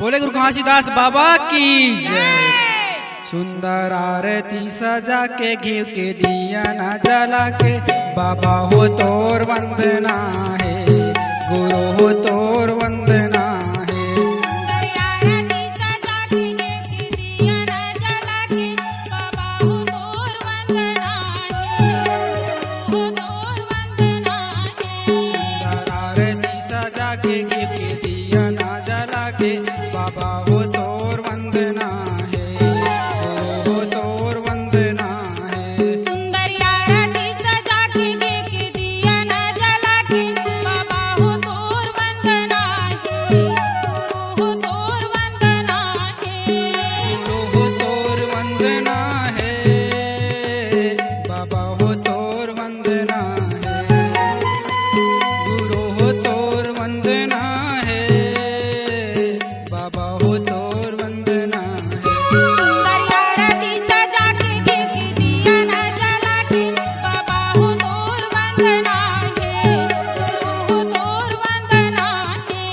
बोले गुरु घासीदास बाबा की जय। सुंदर आरती सजा के घी के दिया न जला के बाबा हो तोर वंदना है, गुरु हो तोर वंदना है। सुंदर आरती सजा के घी के दिया न जला के बाबा हो तोर वंदना है, गुरु हो तोर वंदना है। सुंदर आरती सजा के घी के दिया न जला के बाबा हो तोर वंदना है, गुरु हो तोर वंदना है। गुरु हो तोर वंदना है, बाबा हो तोर वंदना है, गुरु हो तोर वंदना है, बाबा हो तोर वंदना है। सुंदर आरती सजा के घी के दिया न जला के बाबा हो तोर वंदना है, गुरु हो तोर वंदना है।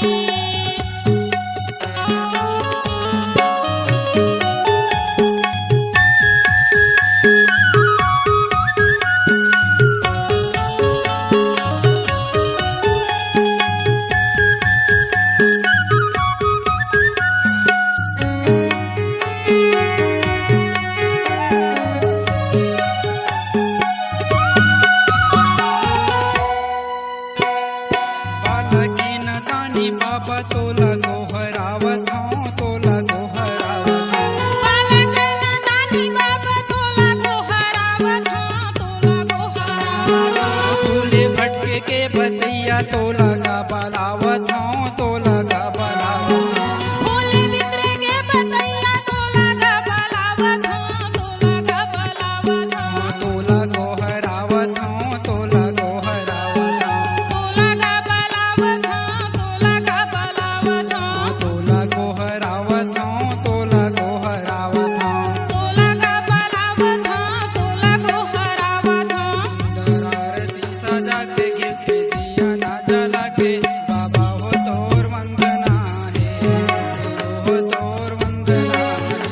बालकी न दानी बाबा तोला गोहरावत हूँ, तोला गोहरावत हूँ। बालक न दानी बाबा तोला को हरावत हाँ, तोला को हरावत। फूले भटके के बतिया तोला का बलावत हूँ, तोला का बलावत हूँ। भोले बिसरे के बतैया तोला का बलावत हाँ, तोला का बलावत हाँ। तोला गोहरावत हूँ, तोला गोहरावत हूँ। तोला का बलावत हाँ, तोला का बलावत हाँ। तोला गोहरावत हूँ, तोला गोहरावत हूँ। तोला का बलावत हाँ, तोला को हरावत हाँ। सुंदर आरती सजा के घी के दिया ना जला के बाबा हो तोर वंदना है, गुरु हो तोर वंदना है।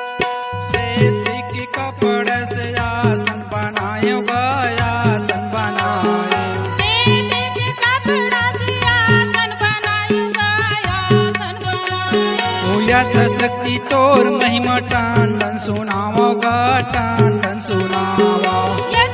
सेठी के कपड़े से आसन बनायो गया, आसन बनायो। सेठ के कपड़ा से आसन बनायूंगा, आसन बनायूंगा। भूलत शक्ति तोर महिमा टांडन सुनावो गा, टांडन सुनावो। ये